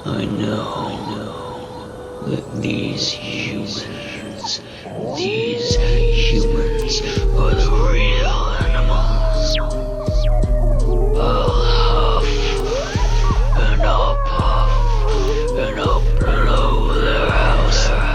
I know that these humans are the real animals. I'll huff, and I'll puff, and I'll blow their house down.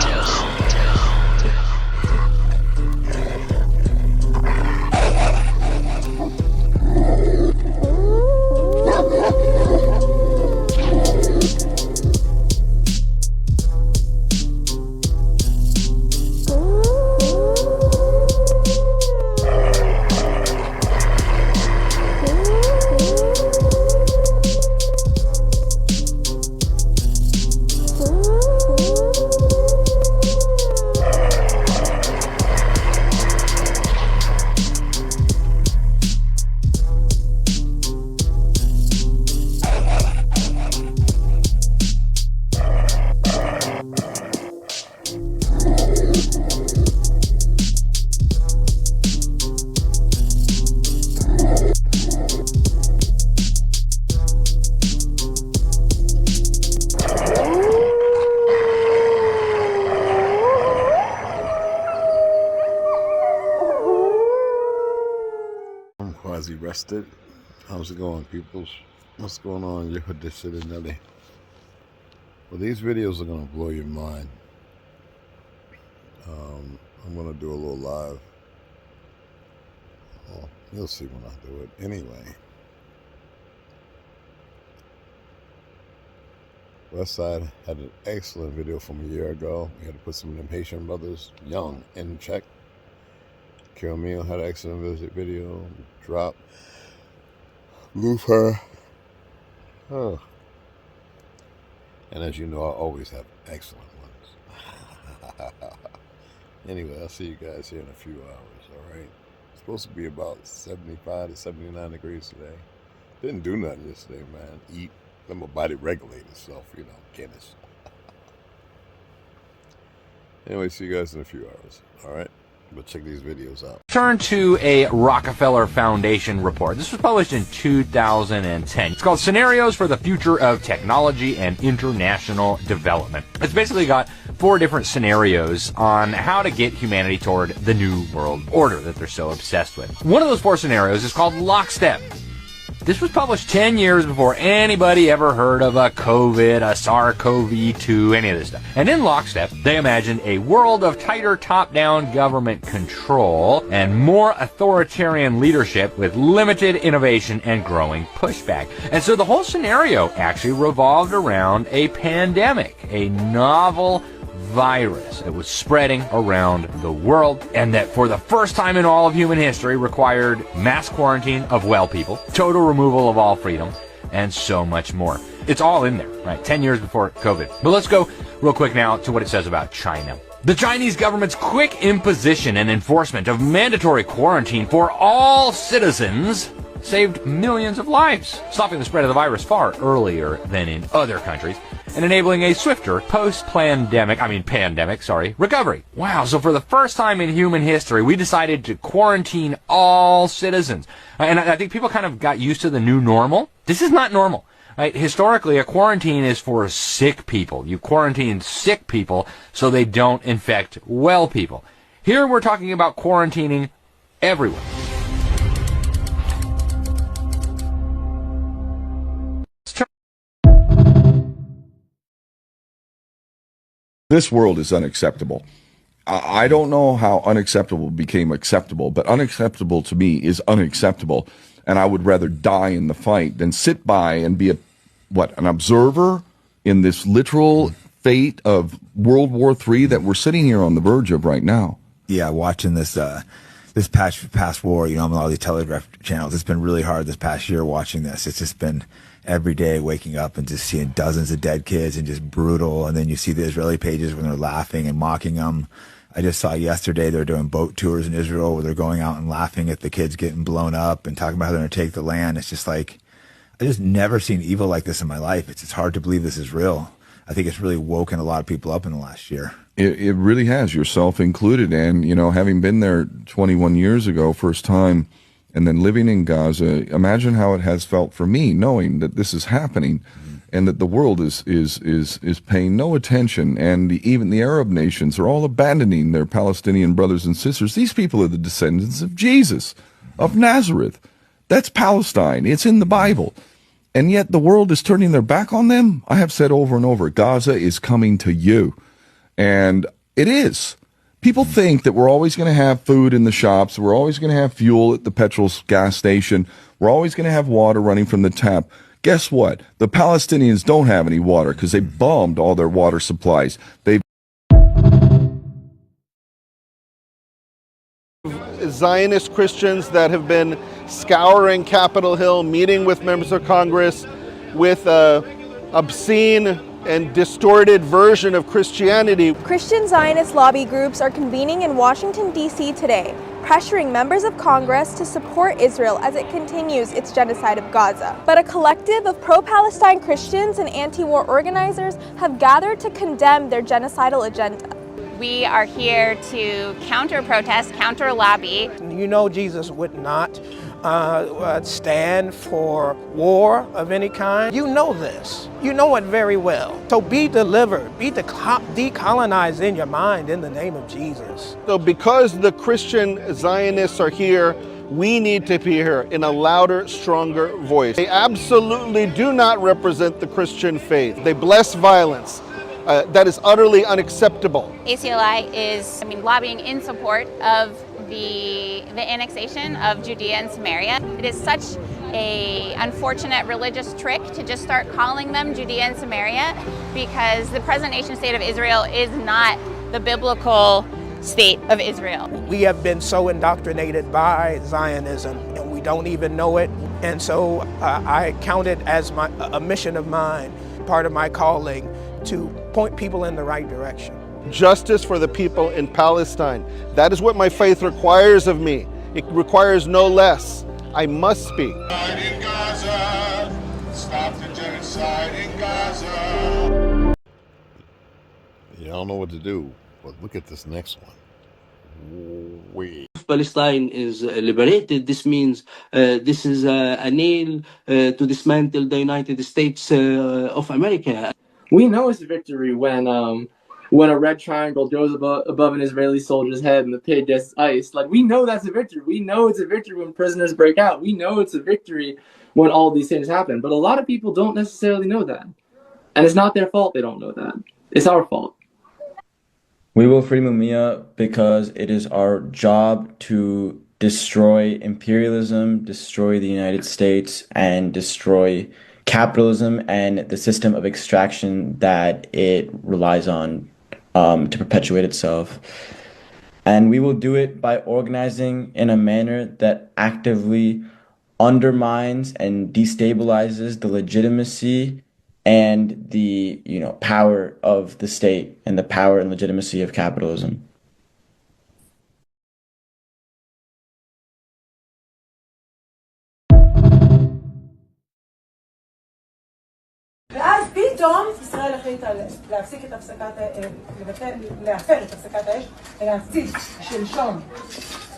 Rested. How's it going, peoples? What's going on? You're Nelly. Well, these videos are gonna blow your mind. I'm gonna do a little live. Well, you'll see when I do it. Anyway, Westside had an excellent video from a year ago. We had to put some of them Haitian brothers, young, in check. Kill Meal had an excellent video. Drop. Move her. Oh. And as you know, I always have excellent ones. Anyway, I'll see you guys here in a few hours, alright? It's supposed to be about 75 to 79 degrees today. Didn't do nothing yesterday, man. Eat. Let my body regulate itself, you know, Guinness. Anyway, see you guys in a few hours, alright? But check these videos out. Turn to a Rockefeller Foundation report. This was published in 2010. It's called Scenarios for the Future of Technology and International Development. It's basically got 4 different scenarios on how to get humanity toward the new world order that they're so obsessed with. One of those 4 scenarios is called Lockstep. This was published 10 years before anybody ever heard of a COVID, a SARS-CoV-2, any of this stuff. And in Lockstep, they imagined a world of tighter top-down government control and more authoritarian leadership with limited innovation and growing pushback. And so the whole scenario actually revolved around a pandemic, a novel virus that was spreading around the world, and that for the first time in all of human history required mass quarantine of well people, total removal of all freedom, and so much more. It's all in there, right? 10 years before COVID. But let's go real quick now to what it says about China. The Chinese government's quick imposition and enforcement of mandatory quarantine for all citizens saved millions of lives, stopping the spread of the virus far earlier than in other countries, and enabling a swifter pandemic recovery. Wow, so for the first time in human history, we decided to quarantine all citizens. And I think people kind of got used to the new normal. This is not normal. Right? Historically, a quarantine is for sick people. You quarantine sick people so they don't infect well people. Here we're talking about quarantining everyone. This world is unacceptable. I don't know how unacceptable became acceptable, but unacceptable to me is unacceptable. And I would rather die in the fight than sit by and be an observer in this literal fate of World War III that we're sitting here on the verge of right now. Yeah, watching this past war, you know, I'm on all the Telegraph channels. It's been really hard this past year watching this. It's just been every day waking up and just seeing dozens of dead kids and just brutal. And then you see the Israeli pages when they're laughing and mocking them. I just saw yesterday they're doing boat tours in Israel where they're going out and laughing at the kids getting blown up and talking about how they're going to take the land. It's just like, I just never seen evil like this in my life. It's hard to believe this is real. I think it's really woken a lot of people up in the last year. It really has, yourself included. And, you know, having been there 21 years ago, first time, and then living in Gaza, imagine how it has felt for me knowing that this is happening. and that the world is paying no attention, and even the Arab nations are all abandoning their Palestinian brothers and sisters. These people are the descendants of Jesus, of Nazareth. That's Palestine. It's in the Bible. And yet the world is turning their back on them. I have said over and over, Gaza is coming to you. And it is. People think that we're always going to have food in the shops, we're always going to have fuel at the petrol gas station, we're always going to have water running from the tap. Guess what? The Palestinians don't have any water because they bombed all their water supplies. Zionist Christians that have been scouring Capitol Hill, meeting with members of Congress with obscene and distorted version of Christianity. Christian Zionist lobby groups are convening in Washington, D.C. today, pressuring members of Congress to support Israel as it continues its genocide of Gaza. But a collective of pro-Palestine Christians and anti-war organizers have gathered to condemn their genocidal agenda. We are here to counter-protest, counter-lobby. You know Jesus would not stand for war of any kind. You know this. You know it very well. So be delivered, be decolonized in your mind in the name of Jesus. So because the Christian Zionists are here, we need to be here in a louder, stronger voice. They absolutely do not represent the Christian faith. They bless violence. That is utterly unacceptable. ACLI is, lobbying in support of the annexation of Judea and Samaria. It is such an unfortunate religious trick to just start calling them Judea and Samaria, because the present nation state of Israel is not the biblical state of Israel. We have been so indoctrinated by Zionism and we don't even know it. And so I count it as a mission of mine, part of my calling, to point people in the right direction. Justice for the people in Palestine. That is what my faith requires of me. It requires no less. I must speak. In Gaza. Stop the genocide in Gaza. Y'all know what to do, but look at this next one. If Palestine is liberated, this means this is a nail to dismantle the United States of America. We know it's a victory when a red triangle goes above an Israeli soldier's head and the pig gets iced. Like, we know that's a victory. We know it's a victory when prisoners break out. We know it's a victory when all these things happen. But a lot of people don't necessarily know that. And it's not their fault they don't know that. It's our fault. We will free Mumia because it is our job to destroy imperialism, destroy the United States, and destroy capitalism and the system of extraction that it relies on to perpetuate itself. And we will do it by organizing in a manner that actively undermines and destabilizes the legitimacy and the power of the state and the power and legitimacy of capitalism. ואז פתאום ישראל החליטה להפסיק את להפר את הפסקת האש ולהפציץ שלשום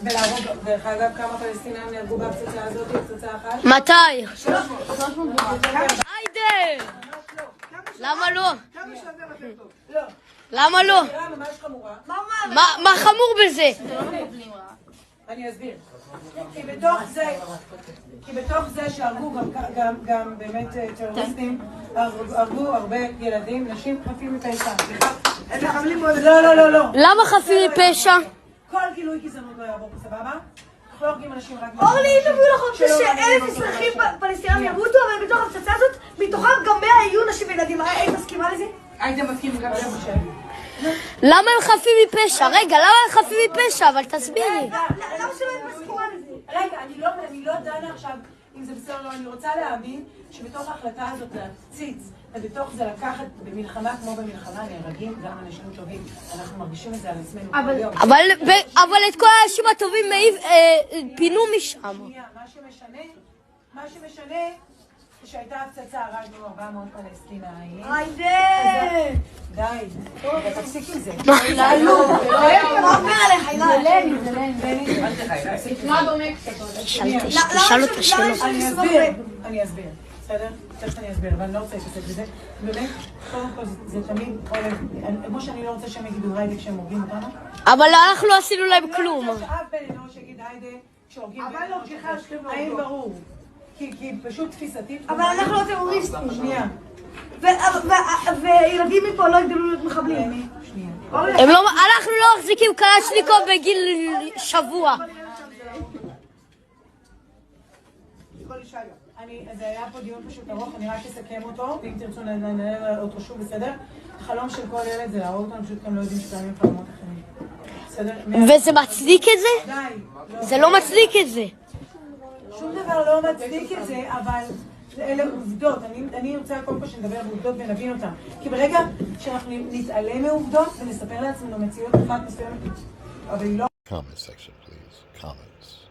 ולהרוג, דרך אגב, כמה פלסטינאים נהרגו בהפצצה הזאת, הפצצה אחת? מתי? 300. היידה! למה לא? כמה שווה לכם טוב? לא. למה לא? זה ממש חמורה. מה חמור בזה? אני אסביר. כי בתוך זה שהרגו גם באמת טרוריסטים, הרגו הרבה ילדים, נשים חפים מפשע. לא. למה חפים מפשע? כל גילוי גזענות לא יעבור, סבבה? אנחנו לא הורגים אנשים רק... אורלי, אם תביאו לך ש1,000 אזרחים פלסטיניים ימותו, אבל בתוך הפצצה הזאת, מתוכם גם 100 יהיו נשים וילדים. היית מסכימה לזה? הייתם מסכימים גם זה משה. למה הם חפים מפשע? רגע, למה הם חפים מפשע? אבל תסבירי. למה שלא היית מסכימה לזה? רגע, אני לא דנה עכשיו אם זה בסדר או לא. אני רוצה להאמין שבתוך ההחלטה הזאת להציץ, ובתוך זה לקחת במלחמה כמו במלחמה נהרגים גם אנשים טובים. אנחנו מרגישים את זה על עצמנו כל יום. אבל את כל האנשים הטובים פינו משם. מה שמשנה שהייתה הפצצה, הרגנו 400 פלסטינאים. די, תפסיק עם זה. תשאל אותה שאלות. אני אסביר, בסדר? תכף אני אסביר, אבל אני לא רוצה להתעסק בזה. באמת, קודם כל זה תמיד הולך, כמו שאני לא רוצה שהם יגידו היידה כשהם הורגים אותנו. אבל אנחנו לא עשינו להם כלום. אני לא רוצה שאף בן אנוש יגיד היידה כשהורגים. אבל לא, האם ברור? כי פשוט תפיסתית. אבל אנחנו לא טרוריסטים. שנייה. וילדים מפה לא יגדלו להיות מחבלים. אנחנו לא מחזיקים קלצ'ניקוב בגיל שבוע. זה היה פה דיון פשוט ארוך, אני רק אסכם אותו, ואם תרצו ננהל אותו שוב, בסדר? החלום של כל ילד זה להרוג אותנו, פשוט הם לא יודעים שקיימים חלומות אחרים. בסדר? וזה מצדיק את זה? די. זה לא מצדיק את זה. שום דבר לא מצדיק את זה, אבל אלה עובדות. אני רוצה קודם כל שנדבר על עובדות ונבין אותן. כי ברגע שאנחנו נתעלם מעובדות ונספר לעצמנו מציאות אחת מסוימת, אבל היא לא... Comment section, please. Comments.